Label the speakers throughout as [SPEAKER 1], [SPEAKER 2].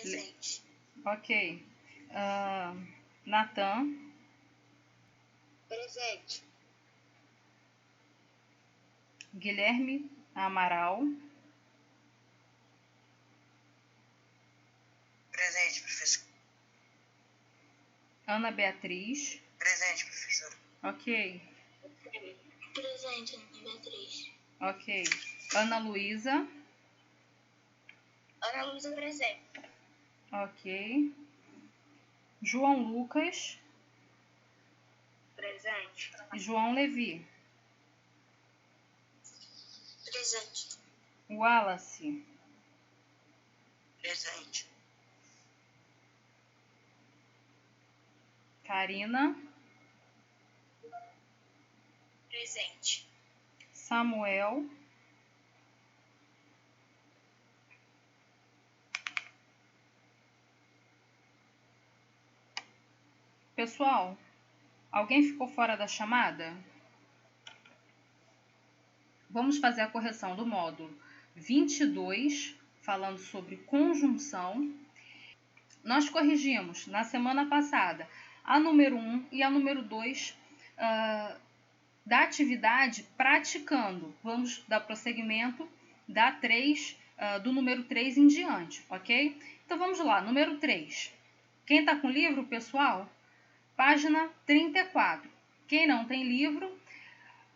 [SPEAKER 1] Presente.
[SPEAKER 2] Ok. Natan.
[SPEAKER 1] Presente.
[SPEAKER 2] Guilherme Amaral.
[SPEAKER 1] Presente, professor.
[SPEAKER 2] Ana Beatriz.
[SPEAKER 1] Presente, professor.
[SPEAKER 2] Ok.
[SPEAKER 1] Presente, Ana Beatriz.
[SPEAKER 2] Ok. Ana Luísa.
[SPEAKER 1] Ana Luísa, presente.
[SPEAKER 2] Ok. João Lucas.
[SPEAKER 1] Presente.
[SPEAKER 2] E João Levi.
[SPEAKER 1] Presente.
[SPEAKER 2] Wallace.
[SPEAKER 1] Presente.
[SPEAKER 2] Karina.
[SPEAKER 1] Presente.
[SPEAKER 2] Samuel. Pessoal, alguém ficou fora da chamada? Vamos fazer a correção do módulo 22, falando sobre conjunção. Nós corrigimos na semana passada a número 1 e a número 2 da atividade praticando. Vamos dar prosseguimento da 3, do número 3 em diante, ok? Então vamos lá, número 3. Quem está com livro, pessoal? Página 34. Quem não tem livro,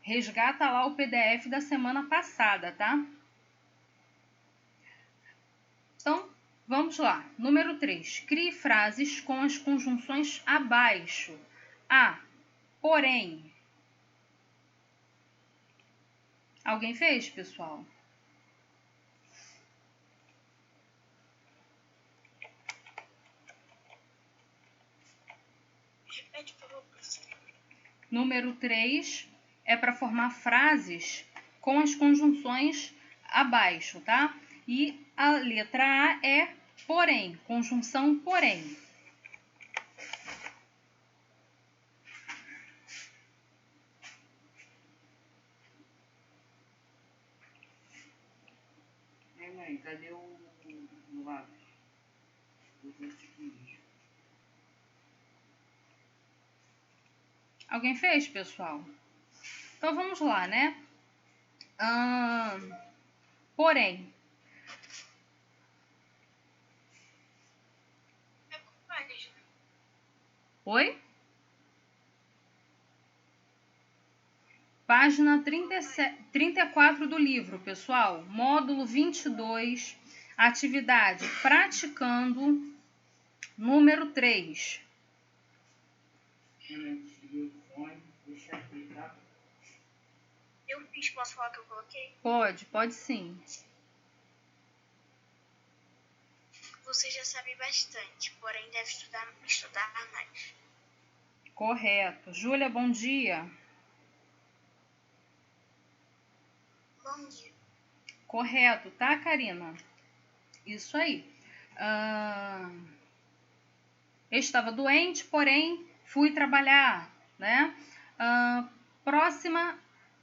[SPEAKER 2] resgata lá o PDF da semana passada, tá? Então, vamos lá. Número 3. Crie frases com as conjunções abaixo. A. Porém. Alguém fez, pessoal?
[SPEAKER 1] Repete, por favor, professor.
[SPEAKER 2] Número 3 é para formar frases com as conjunções abaixo, tá? E a letra A é porém, conjunção porém.
[SPEAKER 3] Mãe, cadê o lápis?
[SPEAKER 2] Alguém fez, pessoal? Então vamos lá, né? Porém. Oi? Página 34 do livro, pessoal. Módulo 22, atividade praticando, número 3.
[SPEAKER 1] Eu fiz, posso falar que eu coloquei?
[SPEAKER 2] Pode sim.
[SPEAKER 1] Você já sabe bastante, porém deve estudar mais.
[SPEAKER 2] Correto. Júlia, bom dia.
[SPEAKER 1] Bom dia.
[SPEAKER 2] Correto, tá, Karina? Isso aí. Eu estava doente, porém fui trabalhar, né? Próxima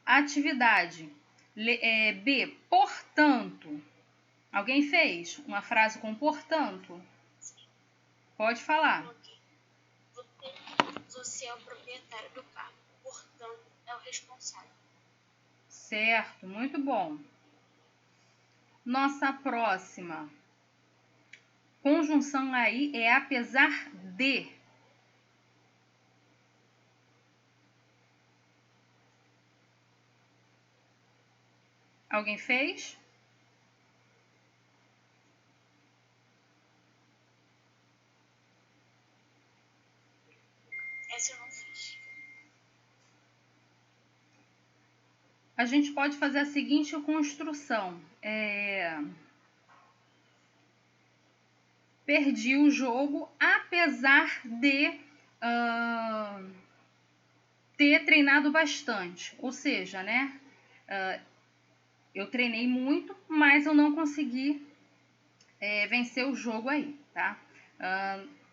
[SPEAKER 2] atividade. B, portanto. Alguém fez uma frase com portanto?
[SPEAKER 1] Sim.
[SPEAKER 2] Pode falar.
[SPEAKER 1] Você é o proprietário do carro, portanto é o responsável.
[SPEAKER 2] Certo, muito bom. Nossa próxima conjunção aí é apesar de. Alguém fez?
[SPEAKER 1] Essa eu não fiz.
[SPEAKER 2] A gente pode fazer a seguinte construção. Perdi o jogo apesar de ter treinado bastante. Ou seja, né? Eu treinei muito, mas eu não consegui vencer o jogo aí, tá?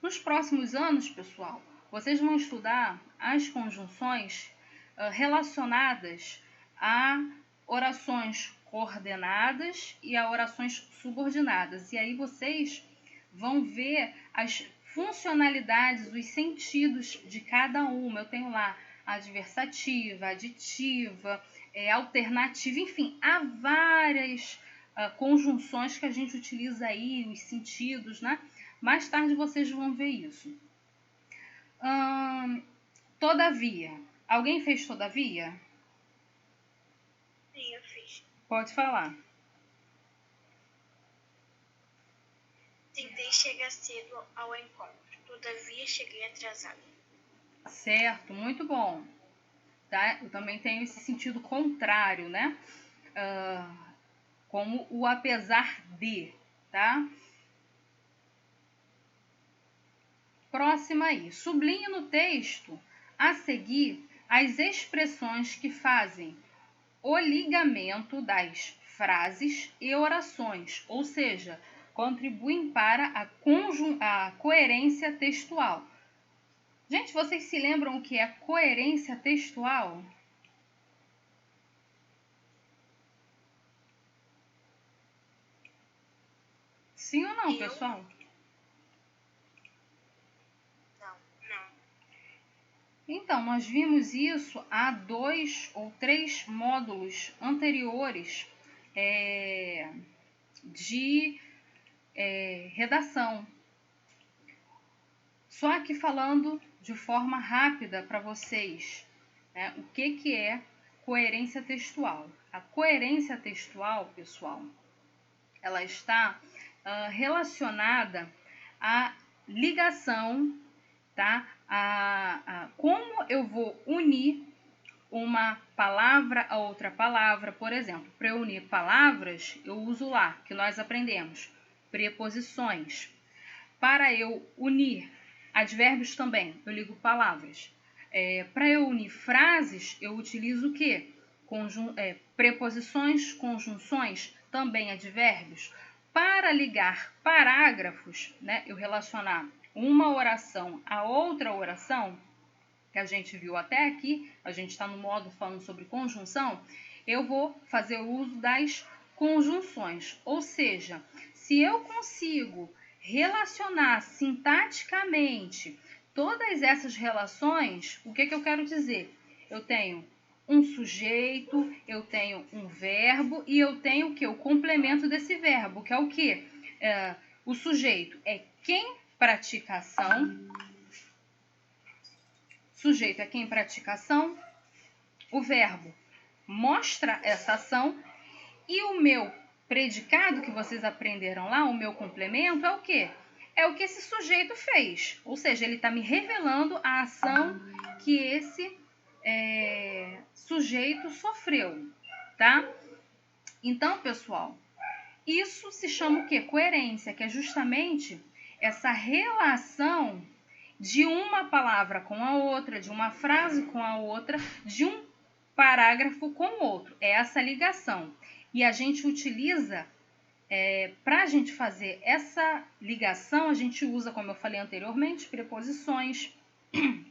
[SPEAKER 2] Nos próximos anos, pessoal, vocês vão estudar as conjunções relacionadas a orações coordenadas e a orações subordinadas. E aí vocês vão ver as funcionalidades, os sentidos de cada uma. Eu tenho lá adversativa, aditiva, alternativa, enfim, há várias conjunções que a gente utiliza aí, os sentidos, né? Mais tarde vocês vão ver isso. Todavia. Alguém fez todavia?
[SPEAKER 1] Sim, eu fiz.
[SPEAKER 2] Pode falar.
[SPEAKER 1] Tentei chegar cedo ao encontro, todavia cheguei atrasado.
[SPEAKER 2] Certo, muito bom. Tá? Eu também tenho esse sentido contrário, né? Como o apesar de, tá? Próxima aí. Sublinhe no texto a seguir as expressões que fazem o ligamento das frases e orações, ou seja, contribuem para a coerência textual. Gente, vocês se lembram o que é coerência textual? Sim ou não, pessoal?
[SPEAKER 1] Não.
[SPEAKER 2] Então, nós vimos isso há 2 ou 3 módulos anteriores de redação. Só aqui falando de forma rápida para vocês, né, o que é coerência textual. A coerência textual, pessoal, ela está relacionada à ligação, tá? A como eu vou unir uma palavra a outra palavra. Por exemplo, para eu unir palavras, eu uso lá, que nós aprendemos, preposições. Para eu unir advérbios também, eu ligo palavras. Para eu unir frases, eu utilizo o quê? Preposições, conjunções, também advérbios. Para ligar parágrafos, né, eu relacionar uma oração a outra oração, que a gente viu até aqui, a gente está no módulo falando sobre conjunção, eu vou fazer o uso das conjunções. Ou seja, se eu consigo relacionar sintaticamente todas essas relações, o que eu quero dizer? Eu tenho um sujeito, eu tenho um verbo e eu tenho o que? O complemento desse verbo, que é o que? O sujeito é quem pratica a ação, sujeito é quem pratica a ação, o verbo mostra essa ação e o meu predicado que vocês aprenderam lá, o meu complemento, é o quê? É o que esse sujeito fez. Ou seja, ele está me revelando a ação que esse sujeito sofreu, tá? Então, pessoal, isso se chama o quê? Coerência, que é justamente essa relação de uma palavra com a outra, de uma frase com a outra, de um parágrafo com o outro. É essa ligação. E a gente utiliza, para a gente fazer essa ligação, a gente usa, como eu falei anteriormente, preposições,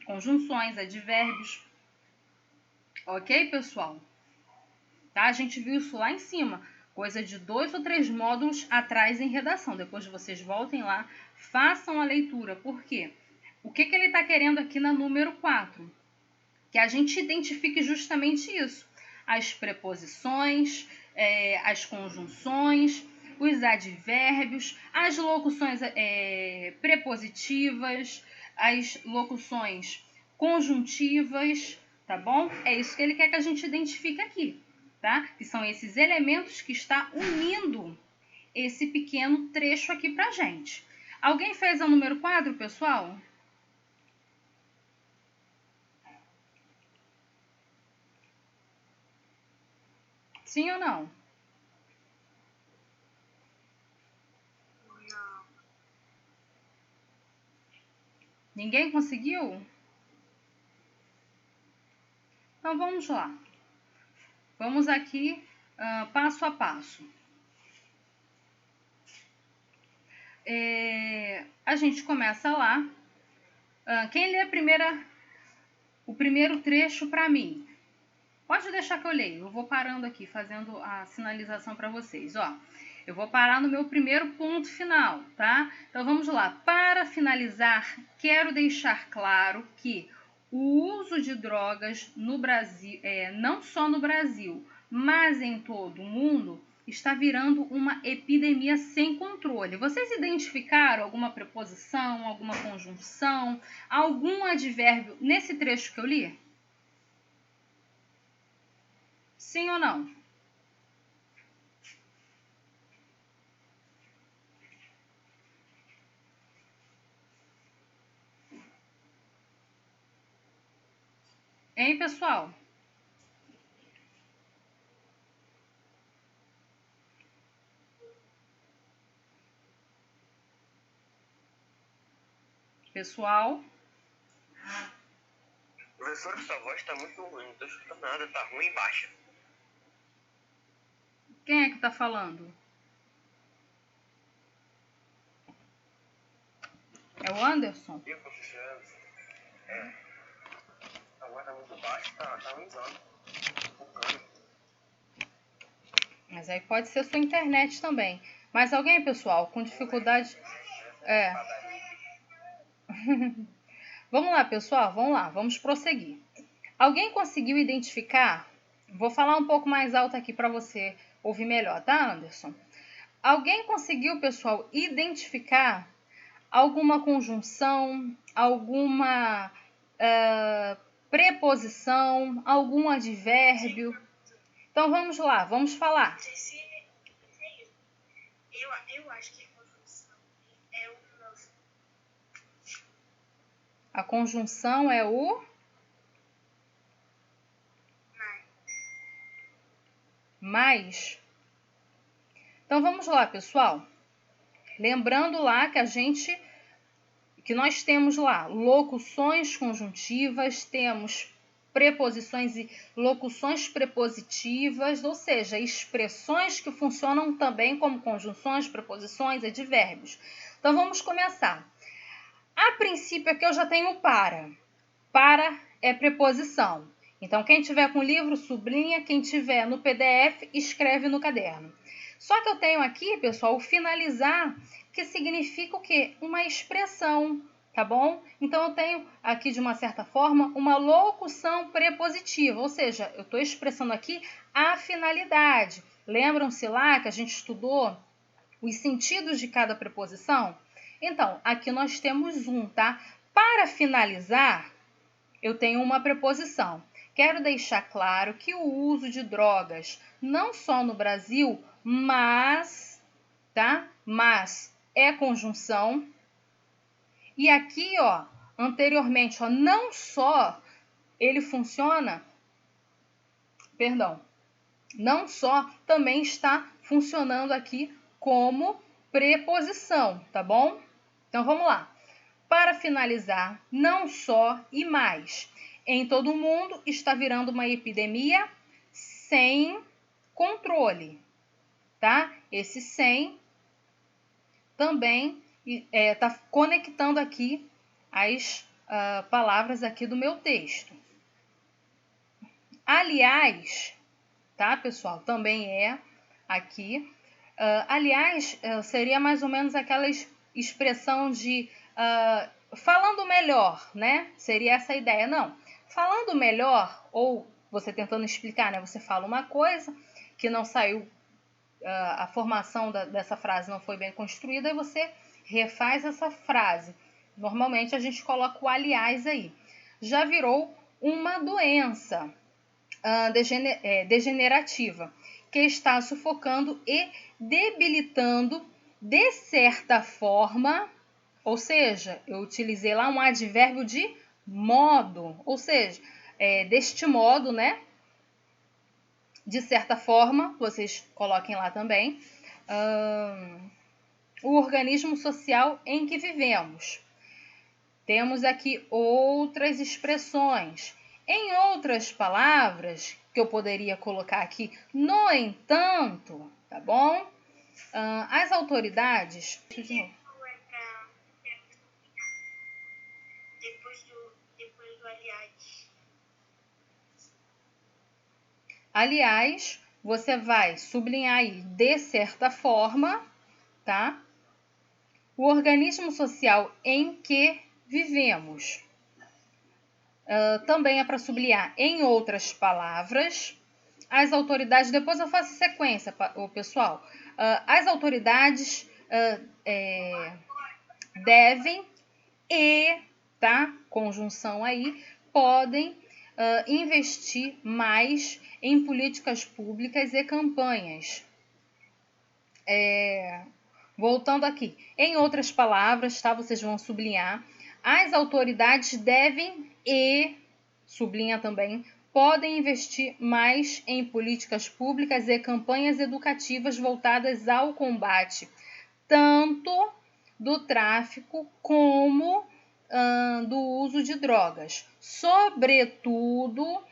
[SPEAKER 2] conjunções, advérbios. Ok, pessoal? Tá? A gente viu isso lá em cima, coisa de 2 ou 3 módulos atrás em redação. Depois vocês voltem lá, façam a leitura. Por quê? O que ele está querendo aqui na número 4? Que a gente identifique justamente isso. As preposições, as conjunções, os advérbios, as locuções prepositivas, as locuções conjuntivas, tá bom? É isso que ele quer que a gente identifique aqui, tá? Que são esses elementos que está unindo esse pequeno trecho aqui pra gente. Alguém fez a número 4, pessoal? Sim ou não?
[SPEAKER 1] Não.
[SPEAKER 2] Ninguém conseguiu? Então vamos lá. Vamos aqui passo a passo. A gente começa lá. Quem lê o primeiro trecho para mim? Pode deixar que eu leio. Eu vou parando aqui, fazendo a sinalização para vocês. Ó, Eu vou parar no meu primeiro ponto final, tá? Então vamos lá. Para finalizar, quero deixar claro que o uso de drogas no Brasil, não só no Brasil, mas em todo o mundo, está virando uma epidemia sem controle. Vocês identificaram alguma preposição, alguma conjunção, algum advérbio nesse trecho que eu li? Sim ou não? Hein, pessoal? Pessoal?
[SPEAKER 4] Professor, sua voz tá muito ruim, não tô escutando nada, tá ruim e baixa.
[SPEAKER 2] Quem é que tá falando? É o Anderson?
[SPEAKER 4] Eu, professor, a voz tá muito baixa, tá ruimzando.
[SPEAKER 2] Mas aí pode ser sua internet também. Mas alguém, pessoal, com dificuldade... Vamos lá, pessoal, vamos lá, vamos prosseguir. Alguém conseguiu identificar? Vou falar um pouco mais alto aqui para você ouvir melhor, tá, Anderson? Alguém conseguiu, pessoal, identificar alguma conjunção, alguma preposição, algum advérbio? Então vamos lá, vamos falar.
[SPEAKER 1] Eu acho que a conjunção é o nosso.
[SPEAKER 2] A conjunção é o mais. Então vamos lá, pessoal. Lembrando lá que nós temos lá locuções conjuntivas, temos preposições e locuções prepositivas, ou seja, expressões que funcionam também como conjunções, preposições, advérbios. Então vamos começar. A princípio aqui eu já tenho para. Para é preposição. Então quem tiver com o livro sublinha, quem tiver no PDF escreve no caderno. Só que eu tenho aqui, pessoal, o finalizar, que significa o quê? Uma expressão, tá bom? Então eu tenho aqui, de uma certa forma, uma locução prepositiva, ou seja, eu estou expressando aqui a finalidade. Lembram-se lá que a gente estudou os sentidos de cada preposição? Então, aqui nós temos um, tá? Para finalizar, eu tenho uma preposição. Quero deixar claro que o uso de drogas, não só no Brasil, mas, tá? Mas é conjunção. E aqui, ó, anteriormente, ó, não só ele funciona, não só também está funcionando aqui como preposição, tá bom? Então vamos lá. Para finalizar, não só e mais. Em todo o mundo está virando uma epidemia sem controle, tá? Esse sem também está conectando aqui as palavras aqui do meu texto. Aliás, tá, pessoal? Também é aqui. Aliás, seria mais ou menos aquela expressão de falando melhor, né? Seria essa a ideia. Não, falando melhor, ou você tentando explicar, né? Você fala uma coisa que não saiu, a formação dessa frase não foi bem construída, e você refaz essa frase. Normalmente a gente coloca o aliás aí. Já virou uma doença degenerativa, que está sufocando e debilitando de certa forma, ou seja, eu utilizei lá um advérbio de modo, ou seja, deste modo, né? De certa forma, vocês coloquem lá também, o organismo social em que vivemos. Temos aqui outras expressões. Em outras palavras, que eu poderia colocar aqui, no entanto, tá bom? As autoridades... Depois do aliás. Aliás, você vai sublinhar aí de certa forma, tá? O organismo social em que vivemos. Também é para sublinhar em outras palavras. As autoridades, depois eu faço sequência, pessoal. As autoridades devem e, tá? Conjunção aí, podem investir mais em políticas públicas e campanhas. Voltando aqui, em outras palavras, tá? Vocês vão sublinhar. As autoridades devem e, sublinha também, podem investir mais em políticas públicas e campanhas educativas voltadas ao combate tanto do tráfico como do uso de drogas, sobretudo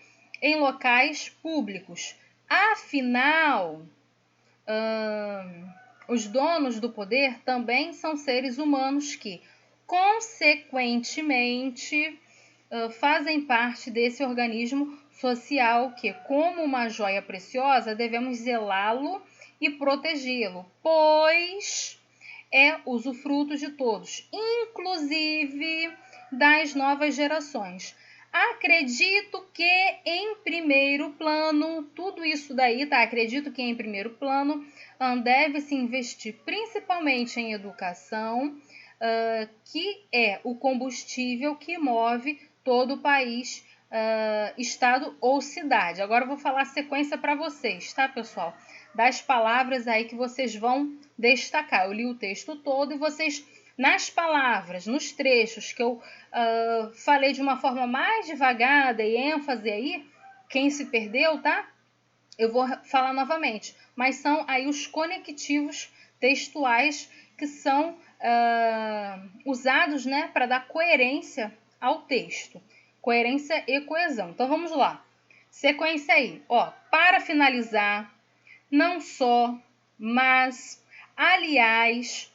[SPEAKER 2] em locais públicos. Afinal, os donos do poder também são seres humanos que, consequentemente, fazem parte desse organismo social que, como uma joia preciosa, devemos zelá-lo e protegê-lo, pois é usufruto de todos, inclusive das novas gerações. Acredito que em primeiro plano, tudo isso daí, tá? Acredito que em primeiro plano deve-se investir principalmente em educação, que é o combustível que move todo o país, estado ou cidade. Agora eu vou falar a sequência para vocês, tá, pessoal? Das palavras aí que vocês vão destacar. Eu li o texto todo e vocês, nas palavras, nos trechos que eu falei de uma forma mais devagada e ênfase aí, quem se perdeu, tá? Eu vou falar novamente. Mas são aí os conectivos textuais que são usados, né, para dar coerência ao texto. Coerência e coesão. Então, vamos lá. Sequência aí. Ó, para finalizar, não só, mas, aliás,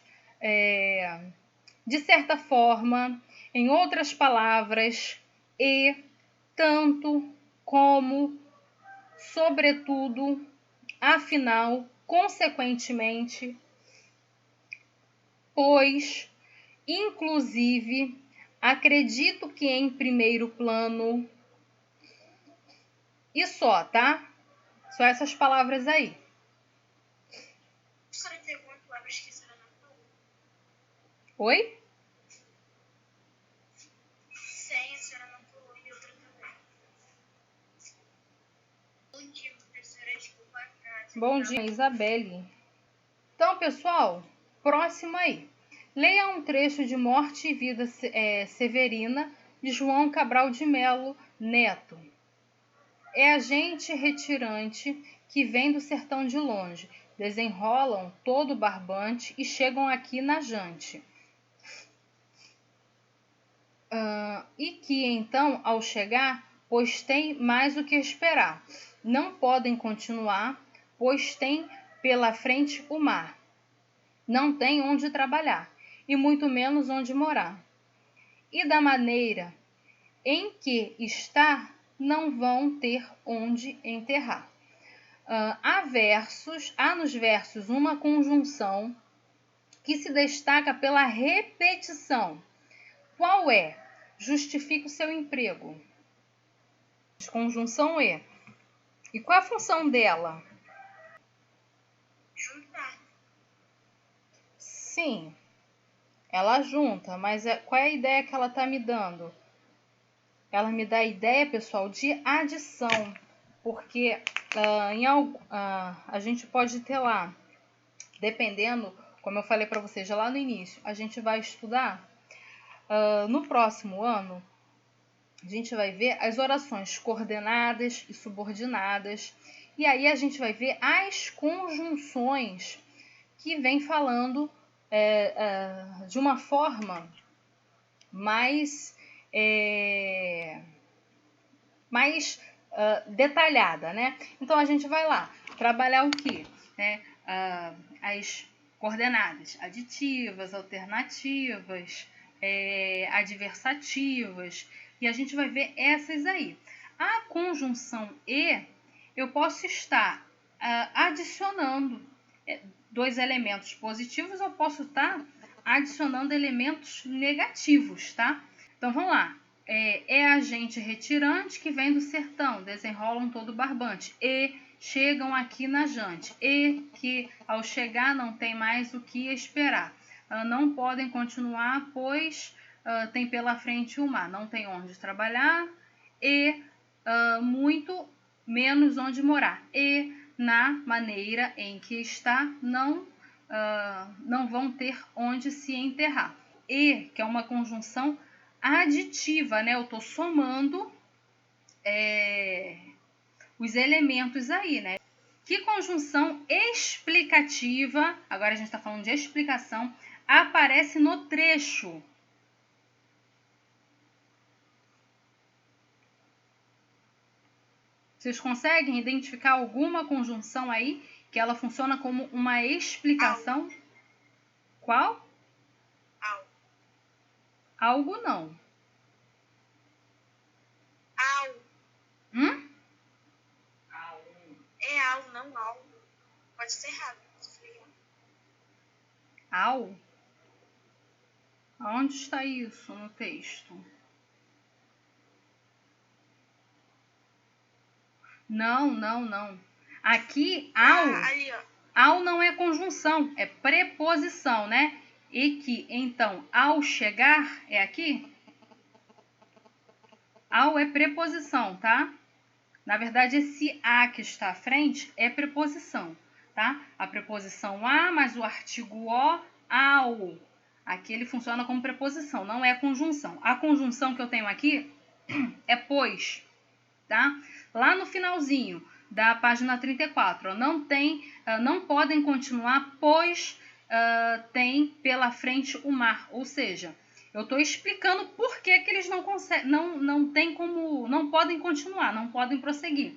[SPEAKER 2] de certa forma, em outras palavras, e, tanto, como, sobretudo, afinal, consequentemente, pois, inclusive, acredito que em primeiro plano, e só, tá? Só essas palavras aí.
[SPEAKER 1] Professora, tem alguma palavra que a senhora não falou?
[SPEAKER 2] Oi?
[SPEAKER 1] Sem, a senhora não falou e outra também. Bom dia, professora. Desculpa a casa.
[SPEAKER 2] Bom dia, Isabelle. Então, pessoal, próximo aí. Leia um trecho de Morte e Vida Severina, de João Cabral de Melo Neto. É a gente retirante que vem do sertão de longe, desenrolam todo barbante e chegam aqui na jante. E que então, ao chegar, pois tem mais o que esperar. Não podem continuar, pois tem pela frente o mar. Não tem onde trabalhar, e muito menos onde morar. E da maneira em que está, não vão ter onde enterrar. Há nos versos uma conjunção que se destaca pela repetição. Qual é? Justifique o seu emprego. Conjunção E. E qual a função dela?
[SPEAKER 1] Juntar.
[SPEAKER 2] Sim, ela junta, mas qual é a ideia que ela está me dando? Ela me dá a ideia, pessoal, de adição, porque a gente pode ter lá, dependendo, como eu falei para vocês já lá no início, a gente vai estudar no próximo ano, a gente vai ver as orações coordenadas e subordinadas, e aí a gente vai ver as conjunções que vem falando de uma forma mais detalhada, né? Então a gente vai lá trabalhar o que? Né? As coordenadas aditivas, alternativas, adversativas, e a gente vai ver essas aí. A conjunção E, eu posso estar adicionando dois elementos positivos, eu posso estar adicionando elementos negativos, tá? Então, vamos lá. É a gente retirante que vem do sertão, desenrolam todo barbante, e chegam aqui na jante, e que ao chegar não tem mais o que esperar. Não podem continuar, pois tem pela frente o mar, não tem onde trabalhar, e muito menos onde morar, e na maneira em que está, não vão ter onde se enterrar. E, que é uma conjunção aditiva, né? Eu estou somando os elementos aí, né? Que conjunção explicativa, agora a gente está falando de explicação, aparece no trecho? Vocês conseguem identificar alguma conjunção aí que ela funciona como uma explicação?
[SPEAKER 1] Algo.
[SPEAKER 2] Qual?
[SPEAKER 1] Algo.
[SPEAKER 2] Algo não.
[SPEAKER 1] Algo. É algo, não algo. Pode ser errado.
[SPEAKER 2] Ao? Onde está isso no texto? Não. Aqui, ao,
[SPEAKER 1] ali, ó.
[SPEAKER 2] Ao não é conjunção, é preposição, né? E que, então, ao chegar, é aqui? Ao é preposição, tá? Na verdade, esse a que está à frente é preposição, tá? A preposição a mais o artigo o, ao. Aqui ele funciona como preposição, não é conjunção. A conjunção que eu tenho aqui é pois, tá? Lá no finalzinho da página 34, não podem continuar, pois tem pela frente o mar. Ou seja, eu estou explicando por que eles não podem continuar, não podem prosseguir.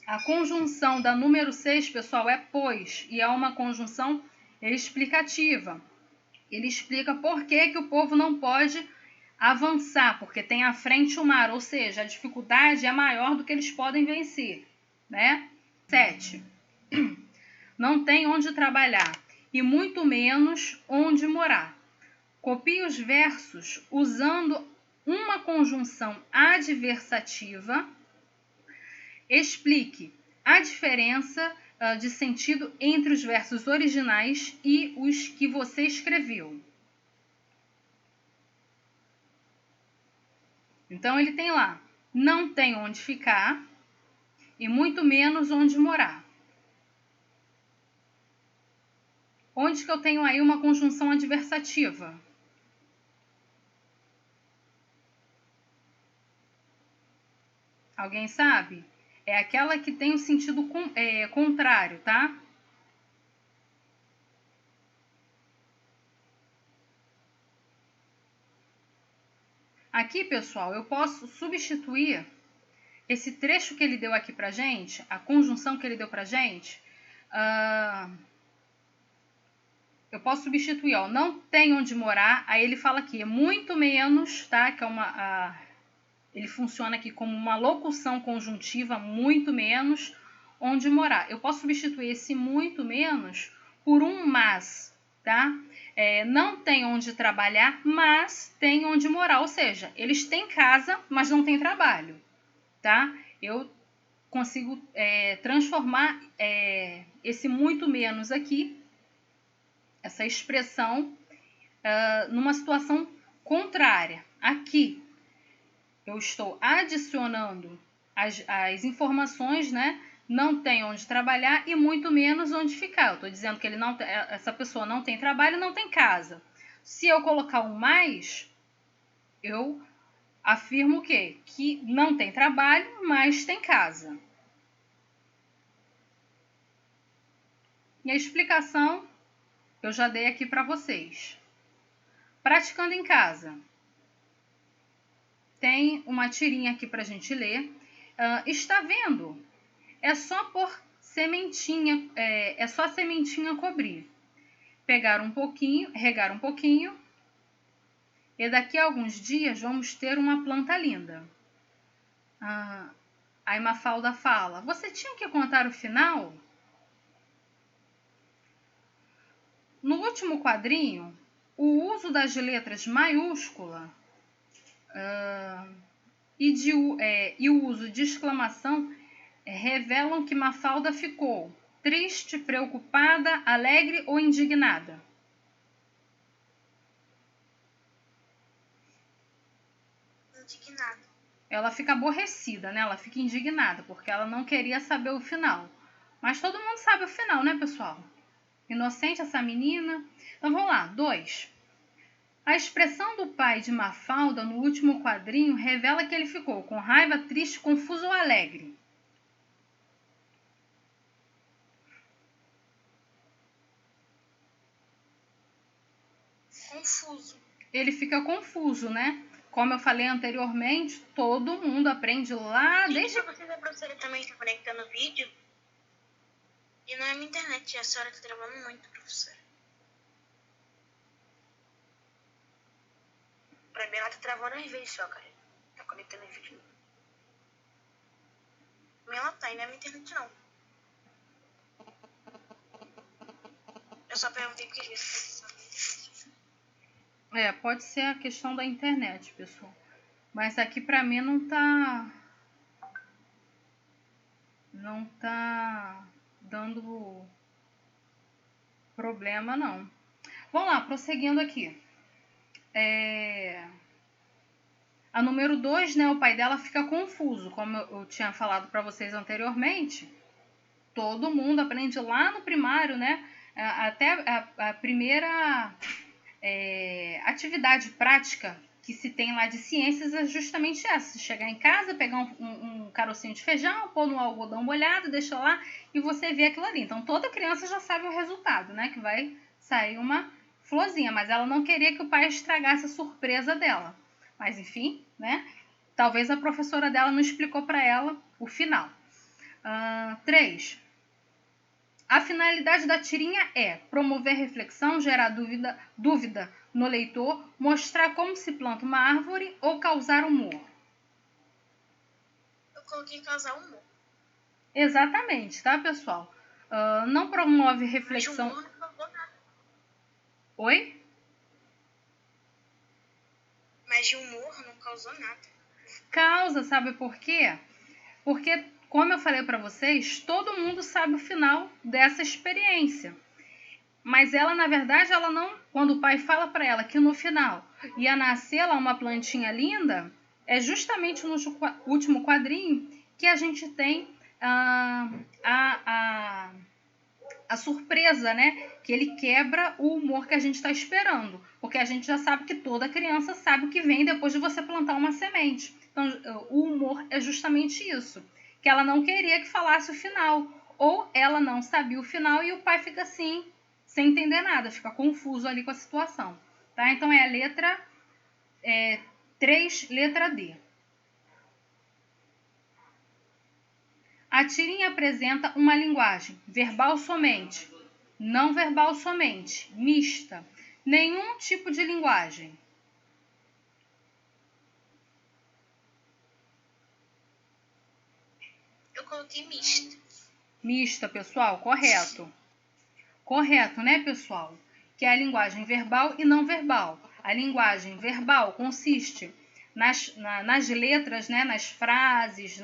[SPEAKER 2] A conjunção da número 6, pessoal, é pois, e é uma conjunção explicativa. Ele explica por que o povo não pode avançar, porque tem à frente o mar, ou seja, a dificuldade é maior do que eles podem vencer, né? 7. Não tem onde trabalhar e muito menos onde morar. Copie os versos usando uma conjunção adversativa. Explique a diferença de sentido entre os versos originais e os que você escreveu. Então, ele tem lá, não tem onde ficar e muito menos onde morar. Onde que eu tenho aí uma conjunção adversativa? Alguém sabe? É aquela que tem o sentido contrário, tá? Aqui, pessoal, eu posso substituir esse trecho que ele deu aqui pra gente, a conjunção que ele deu pra gente, eu posso substituir, ó, não tem onde morar, aí ele fala aqui, muito menos, tá? Que é ele funciona aqui como uma locução conjuntiva, muito menos onde morar. Eu posso substituir esse muito menos por um mas, tá? Não tem onde trabalhar, mas tem onde morar. Ou seja, eles têm casa, mas não têm trabalho, tá? Eu consigo transformar esse muito menos aqui, essa expressão, numa situação contrária. Aqui, eu estou adicionando as informações, né? Não tem onde trabalhar e muito menos onde ficar. Eu estou dizendo que essa pessoa não tem trabalho e não tem casa. Se eu colocar um mais, eu afirmo o quê? Que não tem trabalho, mas tem casa. E a explicação eu já dei aqui para vocês. Praticando em casa. Tem uma tirinha aqui para a gente ler. Está vendo? É só pôr sementinha, é só a sementinha cobrir. Pegar um pouquinho, regar um pouquinho, e daqui a alguns dias vamos ter uma planta linda. Aí Mafalda fala, você tinha que contar o final? No último quadrinho, o uso das letras maiúscula e o uso de exclamação revelam que Mafalda ficou triste, preocupada, alegre ou indignada.
[SPEAKER 1] Indignada.
[SPEAKER 2] Ela fica aborrecida, né? Ela fica indignada, porque ela não queria saber o final. Mas todo mundo sabe o final, né, pessoal? Inocente essa menina. Então vamos lá, 2. A expressão do pai de Mafalda no último quadrinho revela que ele ficou com raiva, triste, confuso ou alegre.
[SPEAKER 1] Confuso.
[SPEAKER 2] Ele fica confuso, né? Como eu falei anteriormente, todo mundo aprende lá desde...
[SPEAKER 1] Você da professora também está conectando o vídeo? E não é minha internet, a senhora está travando muito, professora. Pra mim ela tá travando às vezes só, cara. Tá conectando o vídeo. Pra mim ela tá, e não é minha internet não. Eu só perguntei porque às vezes...
[SPEAKER 2] pode ser a questão da internet, pessoal. Mas aqui pra mim não tá dando problema, não. Vamos lá, prosseguindo aqui. A número 2, né, o pai dela fica confuso, como eu tinha falado para vocês anteriormente. Todo mundo aprende lá no primário, né? Até a primeira atividade prática que se tem lá de ciências é justamente essa. Você chegar em casa, pegar um carocinho de feijão, pôr no algodão molhado, deixa lá e você vê aquilo ali. Então toda criança já sabe o resultado, né? Que vai sair uma florzinha, mas ela não queria que o pai estragasse a surpresa dela. Mas enfim, né? Talvez a professora dela não explicou para ela o final. 3. A finalidade da tirinha é promover reflexão, gerar dúvida no leitor, mostrar como se planta uma árvore ou causar humor.
[SPEAKER 1] Eu coloquei causar humor.
[SPEAKER 2] Exatamente, tá, pessoal? Não promove reflexão...
[SPEAKER 1] Mas humor não causou nada.
[SPEAKER 2] Oi?
[SPEAKER 1] Mas de humor não causou nada.
[SPEAKER 2] Causa, sabe por quê? Porque, como eu falei para vocês, todo mundo sabe o final dessa experiência. Mas ela, na verdade, ela não... Quando o pai fala para ela que no final ia nascer lá uma plantinha linda, é justamente no último quadrinho que a gente tem a surpresa, né? Que ele quebra o humor que a gente está esperando. Porque a gente já sabe que toda criança sabe o que vem depois de você plantar uma semente. Então, o humor é justamente isso. Que ela não queria que falasse o final. Ou ela não sabia o final e o pai fica assim, sem entender nada. Fica confuso ali com a situação. Tá? Então, é a letra 3, letra D. A tirinha apresenta uma linguagem verbal somente, não verbal somente, mista, nenhum tipo de linguagem.
[SPEAKER 1] Eu coloquei mista.
[SPEAKER 2] Mista, pessoal, correto. Correto, né, pessoal? Que é a linguagem verbal e não verbal. A linguagem verbal consiste nas letras, né, nas frases,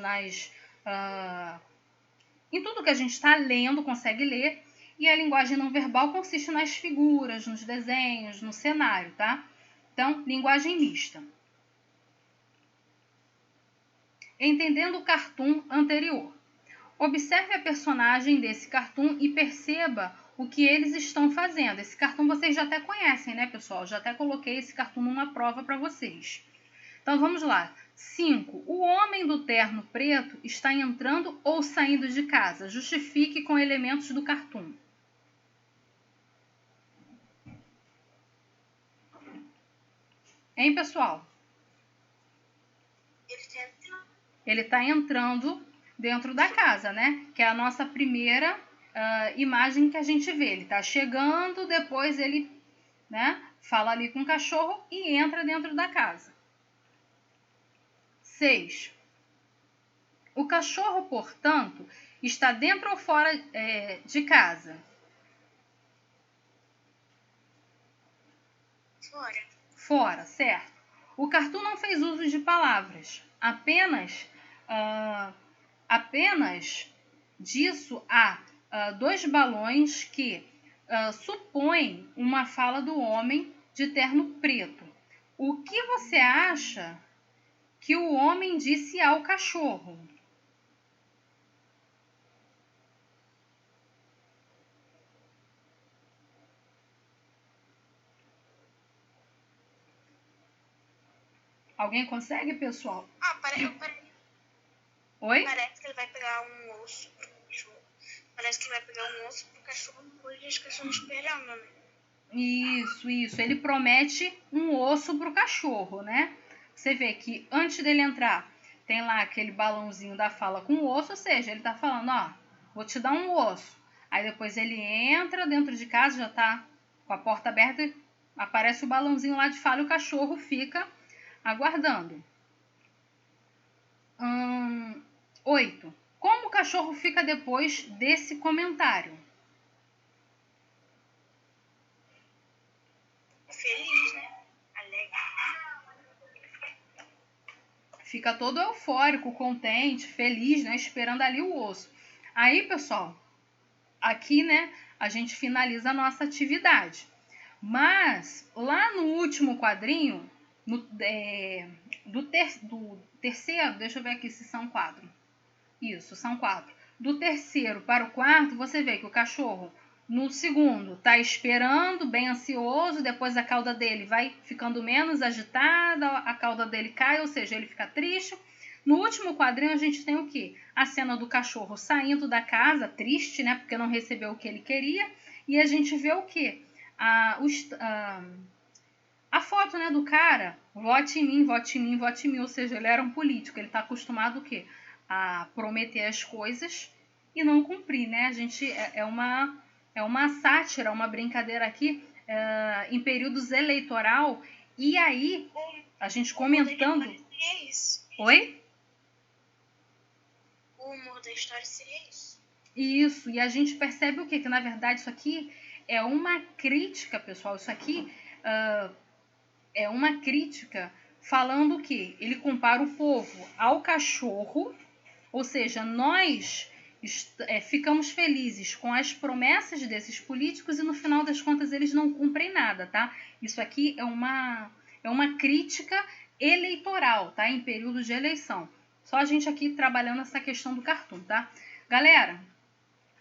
[SPEAKER 2] em tudo que a gente está lendo, consegue ler, e a linguagem não verbal consiste nas figuras, nos desenhos, no cenário, tá? Então, linguagem mista. Entendendo o cartoon anterior. Observe a personagem desse cartoon e perceba o que eles estão fazendo. Esse cartoon vocês já até conhecem, né, pessoal? Já até coloquei esse cartoon numa prova para vocês. Então, vamos lá. 5. O homem do terno preto está entrando ou saindo de casa? Justifique com elementos do cartoon. Hein, pessoal? Ele está entrando dentro da casa, né? Que é a nossa primeira imagem que a gente vê. Ele está chegando, depois ele, né, fala ali com o cachorro e entra dentro da casa. 6. O cachorro, portanto, está dentro ou fora de casa?
[SPEAKER 1] Fora.
[SPEAKER 2] Fora, certo. O cartoon não fez uso de palavras. Apenas disso há 2 balões que supõem uma fala do homem de terno preto. O que você acha que o homem disse ao cachorro? Alguém consegue, pessoal? Oi?
[SPEAKER 1] Parece que ele vai pegar um osso pro cachorro. Parece que ele vai pegar um osso pro cachorro depois de as cachorros esperando, né?
[SPEAKER 2] Isso. Ele promete um osso pro cachorro, né? Você vê que antes dele entrar, tem lá aquele balãozinho da fala com o osso, ou seja, ele tá falando, ó, vou te dar um osso. Aí depois ele entra dentro de casa, já tá com a porta aberta, aparece o balãozinho lá de fala e o cachorro fica aguardando. 8. Como o cachorro fica depois desse comentário?
[SPEAKER 1] Feliz, né? Alegre.
[SPEAKER 2] Fica todo eufórico, contente, feliz, né? Esperando ali o osso. Aí, pessoal, aqui, né, a gente finaliza a nossa atividade. Mas, lá no último quadrinho, do terceiro, deixa eu ver aqui se são 4. Isso, são 4. Do terceiro para o quarto, você vê que o cachorro, no segundo, está esperando, bem ansioso, depois a cauda dele vai ficando menos agitada, a cauda dele cai, ou seja, ele fica triste. No último quadrinho, a gente tem o quê? A cena do cachorro saindo da casa, triste, né, porque não recebeu o que ele queria, e a gente vê o quê? A foto, né, do cara, vote em mim, vote em mim, vote em mim, ou seja, ele era um político, ele está acostumado o quê? A prometer as coisas e não cumprir, né? A gente é uma sátira, uma brincadeira aqui em períodos eleitoral, e aí a gente comentando...
[SPEAKER 1] Seria isso.
[SPEAKER 2] Oi?
[SPEAKER 1] O humor da história seria isso.
[SPEAKER 2] Isso, e a gente percebe o quê? Que na verdade isso aqui é uma crítica, pessoal, isso aqui é uma crítica falando que ele compara o povo ao cachorro, ou seja, nós ficamos felizes com as promessas desses políticos e no final das contas eles não cumprem nada, tá? Isso aqui é uma crítica eleitoral, tá? Em período de eleição. Só a gente aqui trabalhando essa questão do cartoon, tá? Galera,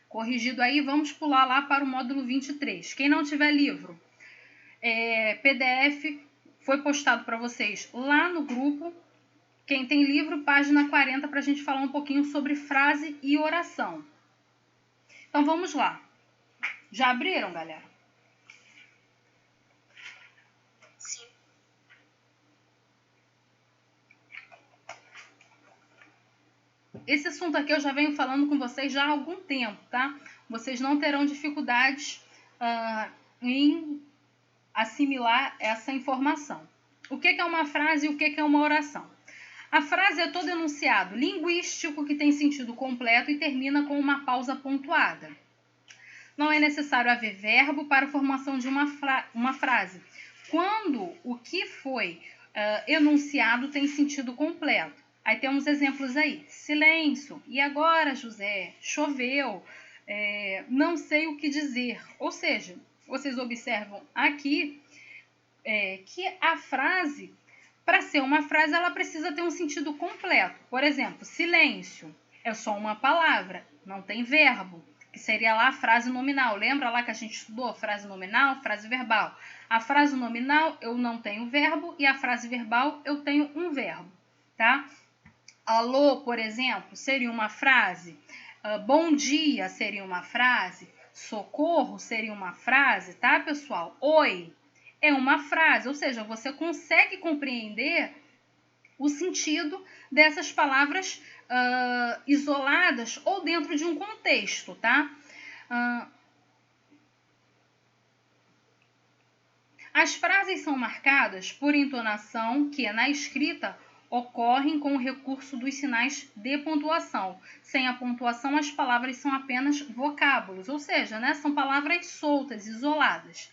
[SPEAKER 2] corrigido aí, vamos pular lá para o módulo 23. Quem não tiver livro, PDF foi postado para vocês lá no grupo. Quem tem livro, página 40, para a gente falar um pouquinho sobre frase e oração. Então vamos lá. Já abriram, galera?
[SPEAKER 1] Sim.
[SPEAKER 2] Esse assunto aqui eu já venho falando com vocês já há algum tempo, tá? Vocês não terão dificuldades em assimilar essa informação. O que é uma frase e o que é uma oração? A frase é todo enunciado linguístico que tem sentido completo e termina com uma pausa pontuada. Não é necessário haver verbo para a formação de uma frase, quando o que foi enunciado tem sentido completo. Aí temos exemplos aí. Silêncio. E agora, José? Choveu. Não sei o que dizer. Ou seja, vocês observam aqui que a frase, para ser uma frase, ela precisa ter um sentido completo. Por exemplo, silêncio é só uma palavra, não tem verbo, que seria lá a frase nominal. Lembra lá que a gente estudou frase nominal, frase verbal? A frase nominal eu não tenho verbo e a frase verbal eu tenho um verbo, tá? Alô, por exemplo, seria uma frase. Bom dia seria uma frase. Socorro seria uma frase, tá, pessoal? Oi é uma frase, ou seja, você consegue compreender o sentido dessas palavras isoladas ou dentro de um contexto, tá? As frases são marcadas por entonação que, na escrita, ocorrem com o recurso dos sinais de pontuação. Sem a pontuação, as palavras são apenas vocábulos, ou seja, né, são palavras soltas, isoladas.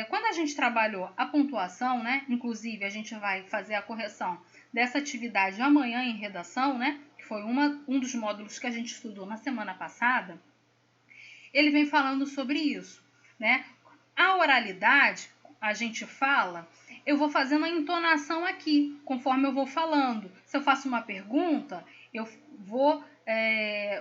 [SPEAKER 2] Quando a gente trabalhou a pontuação, né? Inclusive a gente vai fazer a correção dessa atividade amanhã em redação, né? Que foi um dos módulos que a gente estudou na semana passada. Ele vem falando sobre isso, né? A oralidade, a gente fala, eu vou fazendo a entonação aqui, conforme eu vou falando. Se eu faço uma pergunta, eu vou...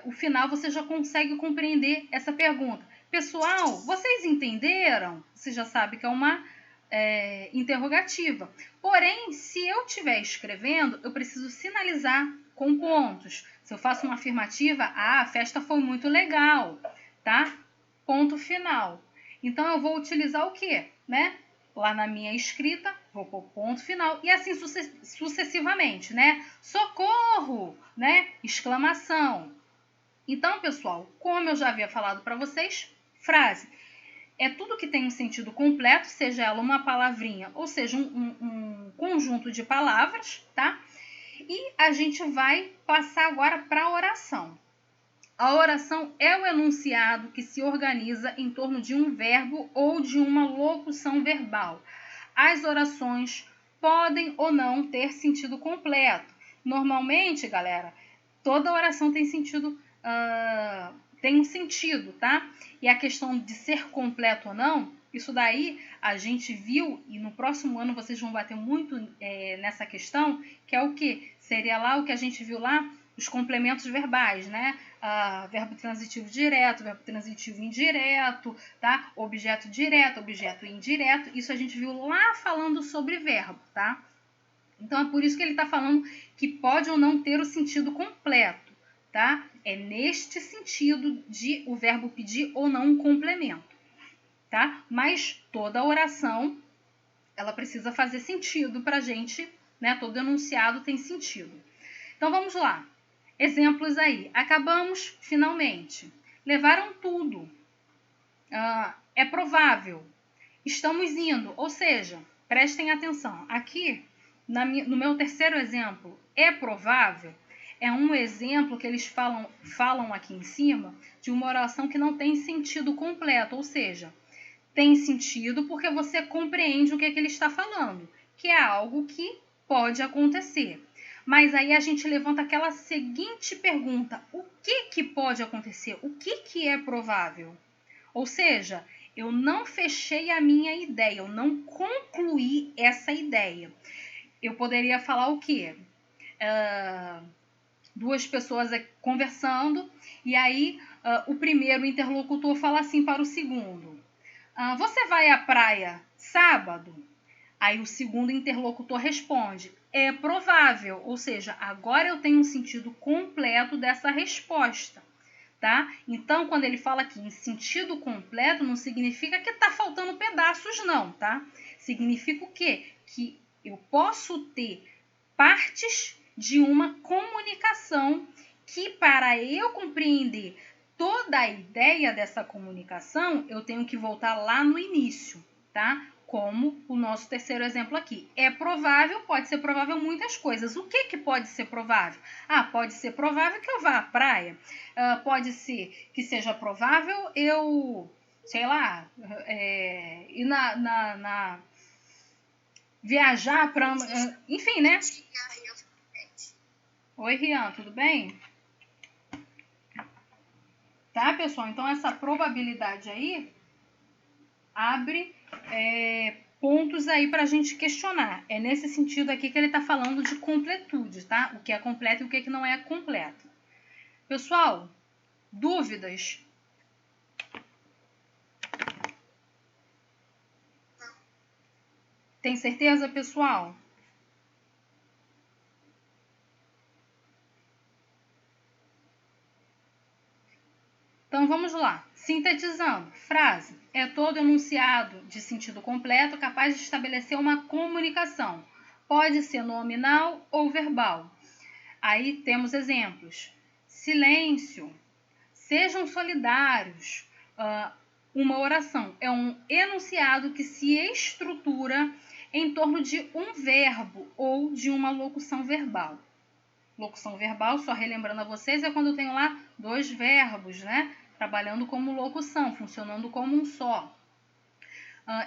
[SPEAKER 2] o final você já consegue compreender essa pergunta. Pessoal, vocês entenderam? Você já sabe que é uma interrogativa. Porém, se eu estiver escrevendo, eu preciso sinalizar com pontos. Se eu faço uma afirmativa, a festa foi muito legal, tá? Ponto final. Então, eu vou utilizar o quê? Né? Lá na minha escrita, vou pôr ponto final e assim sucessivamente, né? Socorro, né? Exclamação. Então, pessoal, como eu já havia falado para vocês, frase é tudo que tem um sentido completo, seja ela uma palavrinha ou seja um conjunto de palavras, tá? E a gente vai passar agora para a oração. A oração é o enunciado que se organiza em torno de um verbo ou de uma locução verbal. As orações podem ou não ter sentido completo. Normalmente, galera, toda oração tem sentido, tem um sentido, tá? E a questão de ser completo ou não, isso daí a gente viu, e no próximo ano vocês vão bater muito nessa questão, que é o que? Seria lá o que a gente viu lá, os complementos verbais, né? Verbo transitivo direto, verbo transitivo indireto, tá? Objeto direto, objeto indireto. Isso a gente viu lá falando sobre verbo, tá? Então é por isso que ele está falando que pode ou não ter o sentido completo, tá? É neste sentido de o verbo pedir ou não um complemento, tá? Mas toda oração, ela precisa fazer sentido para a gente, né? Todo enunciado tem sentido. Então vamos lá. Exemplos aí. Acabamos, finalmente. Levaram tudo. É provável. Estamos indo. Ou seja, prestem atenção. Aqui, no meu terceiro exemplo, é provável. É um exemplo que eles falam aqui em cima de uma oração que não tem sentido completo. Ou seja, tem sentido porque você compreende o que ele está falando. Que é algo que pode acontecer. Mas aí a gente levanta aquela seguinte pergunta: o que pode acontecer? O que é provável? Ou seja, eu não fechei a minha ideia, eu não concluí essa ideia. Eu poderia falar o quê? Duas pessoas conversando e aí o primeiro interlocutor fala assim para o segundo: você vai à praia sábado? Aí o segundo interlocutor responde: é provável, ou seja, agora eu tenho um sentido completo dessa resposta, tá? Então, quando ele fala aqui em sentido completo, não significa que está faltando pedaços, não, tá? Significa o quê? Que eu posso ter partes de uma comunicação que, para eu compreender toda a ideia dessa comunicação, eu tenho que voltar lá no início, tá? Como o nosso terceiro exemplo aqui. É provável, pode ser provável muitas coisas. O que pode ser provável? Pode ser provável que eu vá à praia. Pode ser que seja provável eu, sei lá, ir viajar para... enfim, né? Oi, Rian, tudo bem? Tá, pessoal? Então, essa probabilidade aí abre pontos aí para a gente questionar. É nesse sentido aqui que ele está falando de completude, tá? O que é completo e o que não é completo. Pessoal, dúvidas? Tem certeza, pessoal? Então, vamos lá. Sintetizando, frase é todo enunciado de sentido completo capaz de estabelecer uma comunicação. Pode ser nominal ou verbal. Aí temos exemplos. Silêncio. Sejam solidários. Uma oração é um enunciado que se estrutura em torno de um verbo ou de uma locução verbal. Locução verbal, só relembrando a vocês, é quando eu tenho lá dois verbos, né? Trabalhando como locução, funcionando como um só.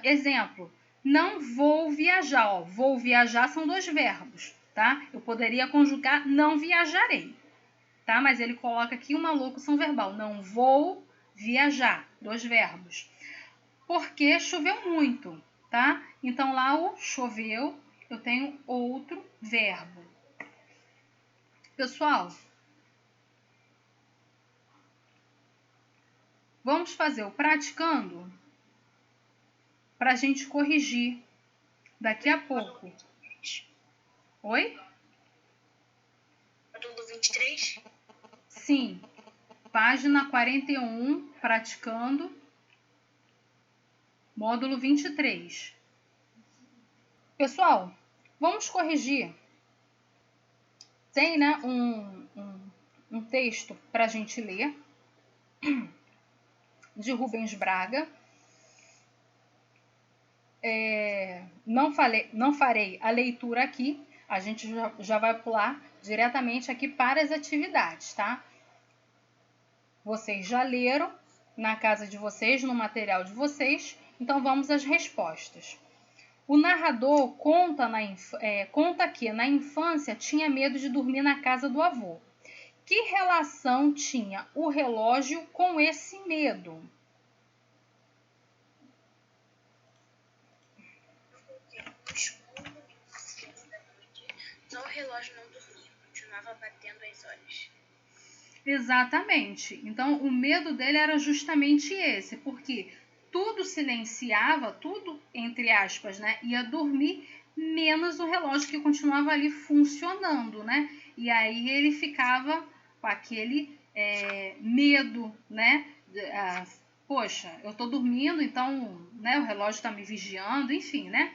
[SPEAKER 2] Exemplo, não vou viajar. Ó, vou viajar são 2 verbos, tá? Eu poderia conjugar não viajarei, tá? Mas ele coloca aqui uma locução verbal. Não vou viajar, 2 verbos. Porque choveu muito, tá? Então, lá o choveu, eu tenho outro verbo. Pessoal, vamos fazer o praticando para a gente corrigir daqui a pouco. Oi?
[SPEAKER 1] Módulo 23?
[SPEAKER 2] Sim. Página 41, praticando, módulo 23. Pessoal, vamos corrigir. Tem, né, um texto para a gente ler, de Rubens Braga. Não farei a leitura aqui, a gente já vai pular diretamente aqui para as atividades, tá? Vocês já leram na casa de vocês, no material de vocês, então vamos às respostas. O narrador conta que na infância tinha medo de dormir na casa do avô. Que relação tinha o relógio com esse medo?
[SPEAKER 1] No escuro, às 15 da noite, só o relógio não dormia, continuava batendo as horas.
[SPEAKER 2] Exatamente. Então, o medo dele era justamente esse, porque tudo silenciava, tudo, entre aspas, né, ia dormir, menos o relógio que continuava ali funcionando, né? E aí ele ficava com aquele medo, né? Poxa, eu tô dormindo, então, né, o relógio está me vigiando, enfim, né?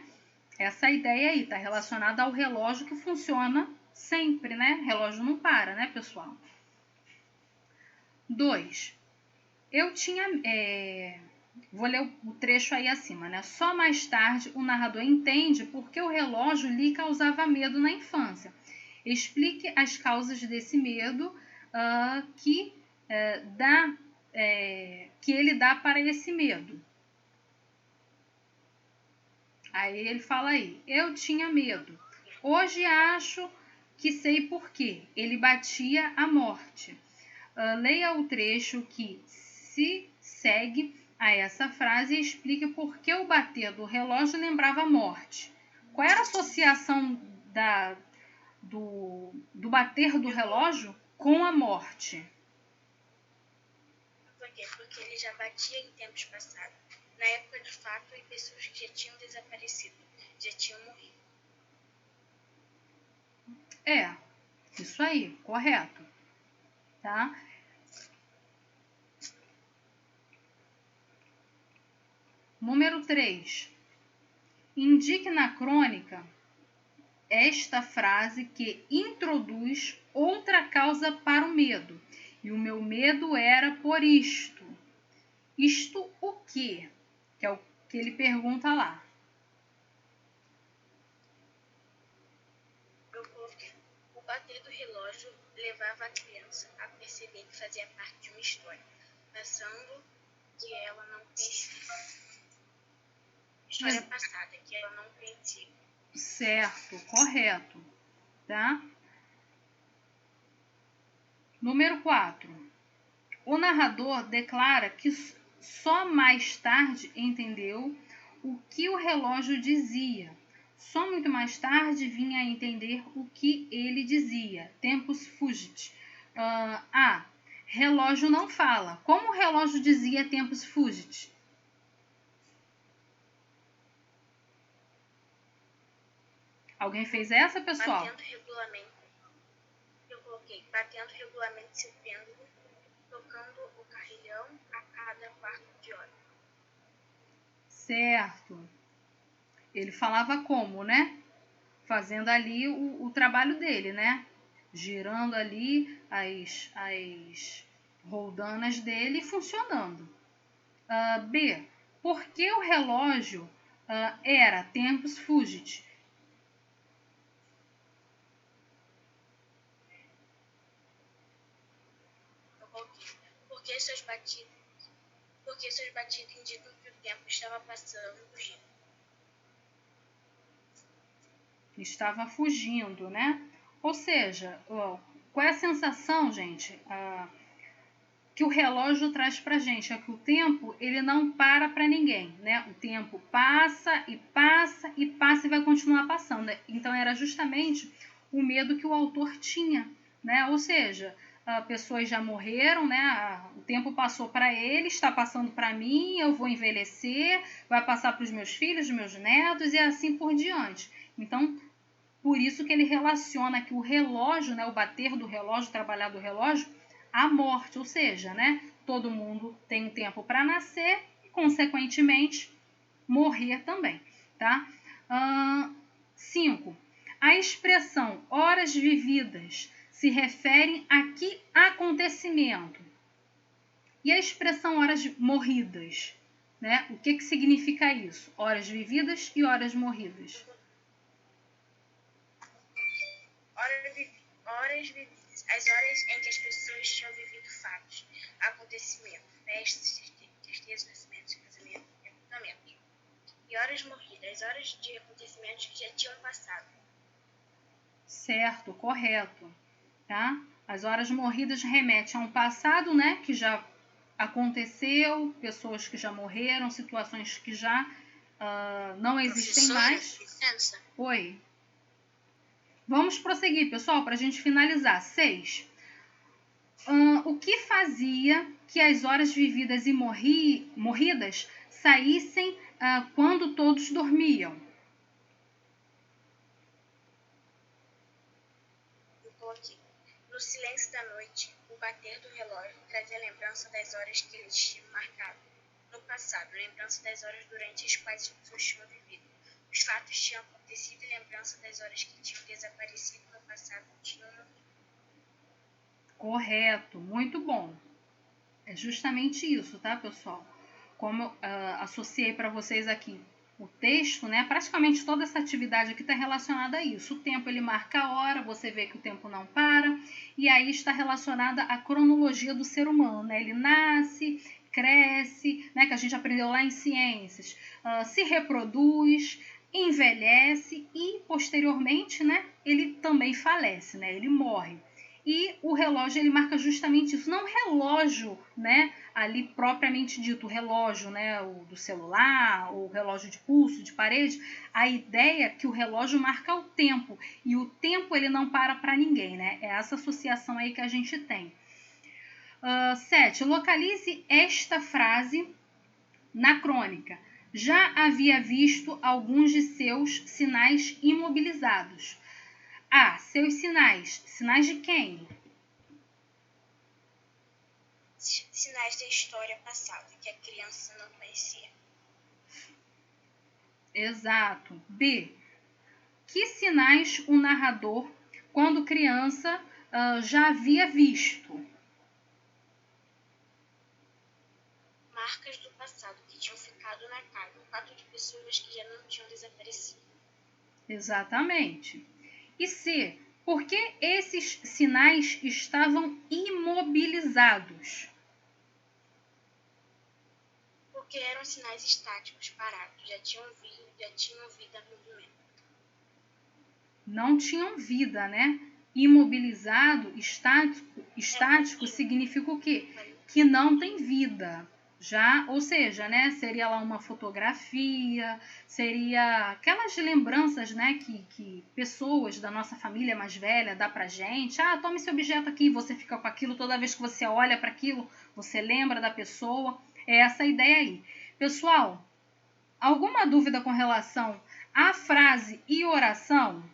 [SPEAKER 2] Essa ideia aí está relacionada ao relógio que funciona sempre, né? O relógio não para, né, pessoal? 2. Eu tinha... vou ler o trecho aí acima, né? Só mais tarde o narrador entende por que o relógio lhe causava medo na infância. Explique as causas desse medo que ele dá para esse medo. Aí ele fala aí, eu tinha medo. Hoje acho que sei por quê. Ele batia a morte. Leia o trecho que se segue a essa frase e explique por que o bater do relógio lembrava a morte. Qual era a associação do bater do relógio com a morte?
[SPEAKER 1] Por quê? Porque ele já batia em tempos passados, na época do fato, e pessoas que já tinham desaparecido, já tinham morrido.
[SPEAKER 2] Isso aí, correto. Tá? Número 3. Indique na crônica esta frase que introduz outra causa para o medo. E o meu medo era por isto. Isto o quê? Que é o que ele pergunta lá.
[SPEAKER 1] Eu coloquei. O bater do relógio levava a criança a perceber que fazia parte de uma história, passando que ela não conhecia. História passada, que ela não conhecia.
[SPEAKER 2] Certo, correto. Tá? Número 4. O narrador declara que só mais tarde entendeu o que o relógio dizia. Só muito mais tarde vinha a entender o que ele dizia. Tempus fugit. Relógio não fala. Como o relógio dizia tempus fugit? Alguém fez essa, pessoal?
[SPEAKER 1] Batendo regularmente. Eu coloquei batendo regularmente seu pêndulo, tocando o carrilhão a cada quarto de hora.
[SPEAKER 2] Certo. Ele falava como, né? Fazendo ali o trabalho dele, né? Girando ali as roldanas dele e funcionando. B. Por que o relógio era tempus fugit?
[SPEAKER 1] Eu coloquei porque suas batidas porque seus batidos indicam que o tempo estava passando fugindo.
[SPEAKER 2] Estava fugindo, né? Ou seja, qual é a sensação, gente, que o relógio traz pra gente? É que o tempo, ele não para ninguém, né? O tempo passa e passa e passa e vai continuar passando. Então, era justamente o medo que o autor tinha, né? Ou seja, pessoas já morreram, né? O tempo passou para ele, está passando para mim, eu vou envelhecer, vai passar para os meus filhos, meus netos e assim por diante. Então, por isso que ele relaciona que o relógio, né, o bater do relógio, o trabalhar do relógio, à morte, ou seja, né, todo mundo tem um tempo para nascer e, consequentemente, morrer também, tá? 5. A expressão horas vividas se refere a que acontecimento? E a expressão horas morridas, né? O que significa isso? Horas vividas e horas morridas.
[SPEAKER 1] Horas vividas. As horas em que as pessoas tinham vivido fatos, acontecimentos, festas, tristezas, nascimentos, casamentos, recrutamentos. E horas morridas. As horas de acontecimentos que já tinham passado.
[SPEAKER 2] Certo, correto. Tá? As horas morridas remetem a um passado, né, que já aconteceu, pessoas que já morreram, situações que já não existem mais.
[SPEAKER 1] Licença.
[SPEAKER 2] Oi. Vamos prosseguir, pessoal, para a gente finalizar. 6. O que fazia que as horas vividas e morridas saíssem quando todos dormiam?
[SPEAKER 1] Eu coloquei. No silêncio da noite, o bater do relógio trazia lembrança das horas que eles tinham marcado. No passado, lembrança das horas durante as quais as pessoas tinham vivido. Os fatos tinham acontecido e lembrança das horas que tinham desaparecido no passado tinham morrido.
[SPEAKER 2] Correto, muito bom. É justamente isso, tá, pessoal? Como eu associei para vocês aqui o texto, né? Praticamente toda essa atividade aqui está relacionada a isso. O tempo, ele marca a hora, você vê que o tempo não para, e aí está relacionada à cronologia do ser humano, né? Ele nasce, cresce, né? Que a gente aprendeu lá em ciências, se reproduz, envelhece e, posteriormente, né? Ele também falece, né? Ele morre. E o relógio, ele marca justamente isso. Não o relógio, né, ali propriamente dito, o relógio, né, o do celular, o relógio de pulso, de parede. A ideia é que o relógio marca o tempo. E o tempo, ele não para ninguém, né? É essa associação aí que a gente tem. 7. Localize esta frase na crônica. Já havia visto alguns de seus sinais imobilizados. Seus sinais. Sinais de quem?
[SPEAKER 1] Sinais da história passada, que a criança não conhecia.
[SPEAKER 2] Exato. B. Que sinais o narrador, quando criança, já havia visto?
[SPEAKER 1] Marcas do passado que tinham ficado na casa. O fato de pessoas que já não tinham desaparecido.
[SPEAKER 2] Exatamente. E C. Por que esses sinais estavam imobilizados?
[SPEAKER 1] Porque eram sinais estáticos, parados, já tinham vida em movimento.
[SPEAKER 2] Não tinham vida, né? Imobilizado, estático significa o quê? Que não tem vida. Já, ou seja, né, seria lá uma fotografia, seria aquelas lembranças, né, que pessoas da nossa família mais velha dá pra gente. Toma esse objeto aqui, você fica com aquilo, toda vez que você olha para aquilo, você lembra da pessoa. É essa a ideia aí. Pessoal, alguma dúvida com relação à frase e oração?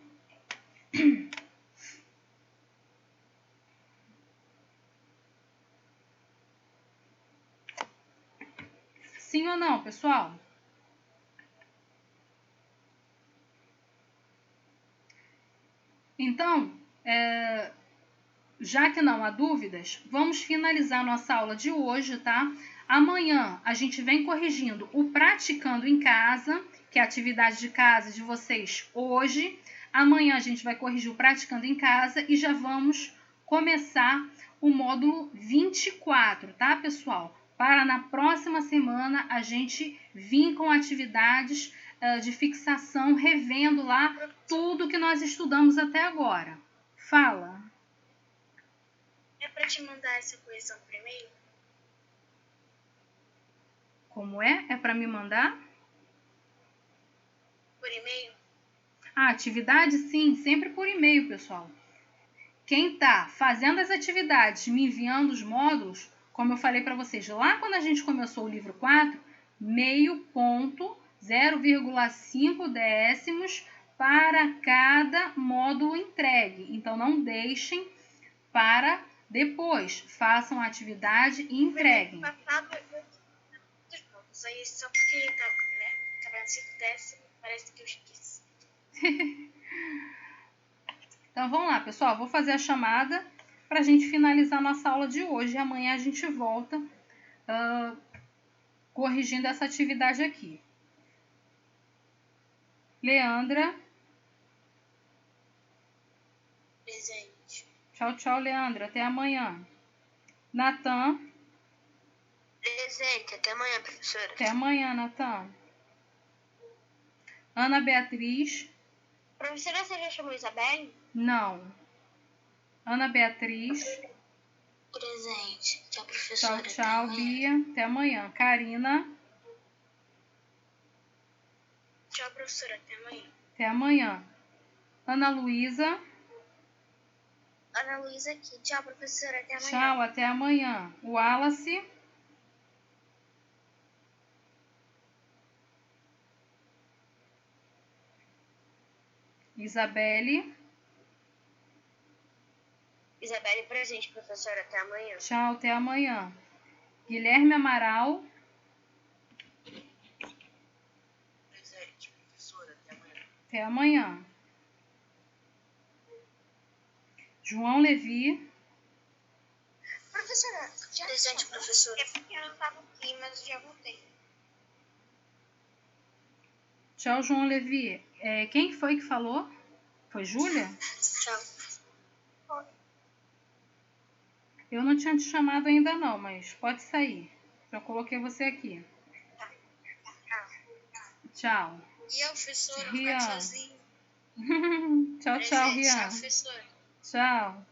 [SPEAKER 2] Sim ou não, pessoal? Então, já que não há dúvidas, vamos finalizar nossa aula de hoje, tá? Amanhã a gente vem corrigindo o praticando em casa, que é a atividade de casa de vocês hoje. Amanhã a gente vai corrigir o praticando em casa e já vamos começar o módulo 24, tá, pessoal? para na próxima semana a gente vir com atividades de fixação, revendo lá tudo que nós estudamos até agora. Fala.
[SPEAKER 1] É para te mandar essa correção por e-mail?
[SPEAKER 2] Como é? É para me mandar?
[SPEAKER 1] Por e-mail?
[SPEAKER 2] A atividade, sim, sempre por e-mail, pessoal. Quem está fazendo as atividades, me enviando os módulos, como eu falei para vocês, lá quando a gente começou o livro 4, meio ponto, 0,5 décimos para cada módulo entregue. Então, não deixem para depois. Façam a atividade e entreguem.
[SPEAKER 1] Aí só porque tá vencido décimo, parece que eu esqueci.
[SPEAKER 2] Então, vamos lá, pessoal. Vou fazer a chamada para a gente finalizar nossa aula de hoje. E amanhã a gente volta corrigindo essa atividade aqui. Leandra.
[SPEAKER 1] Presente.
[SPEAKER 2] Tchau, tchau, Leandra. Até amanhã. Natan.
[SPEAKER 1] Presente. Até amanhã, professora.
[SPEAKER 2] Até amanhã, Natan. Ana Beatriz.
[SPEAKER 1] Professora, você já chamou Isabelle?
[SPEAKER 2] Não. Ana Beatriz.
[SPEAKER 1] Presente. Tchau, professora.
[SPEAKER 2] Tchau, tchau, Bia. Até amanhã. Karina.
[SPEAKER 1] Tchau, professora. Até amanhã.
[SPEAKER 2] Até amanhã. Ana Luísa.
[SPEAKER 1] Ana Luísa aqui. Tchau, professora. Até amanhã.
[SPEAKER 2] Tchau, até amanhã. Wallace. Isabelle.
[SPEAKER 1] Isabelle, presente, professora. Até amanhã.
[SPEAKER 2] Tchau, até amanhã. Guilherme Amaral.
[SPEAKER 1] Presente, professora. Até amanhã.
[SPEAKER 2] Até amanhã. João Levi.
[SPEAKER 1] Professora, já presente, professora. É porque eu não estava aqui, mas já voltei.
[SPEAKER 2] Tchau, João Levi. Quem foi que falou? Foi Júlia?
[SPEAKER 1] Tchau.
[SPEAKER 2] Eu não tinha te chamado ainda não, mas pode sair. Já coloquei você aqui. Tchau.
[SPEAKER 1] E a professora
[SPEAKER 2] Rian.
[SPEAKER 1] ficar sozinha?
[SPEAKER 2] Tchau, tchau, Rian.
[SPEAKER 1] Tchau, professora.
[SPEAKER 2] Tchau.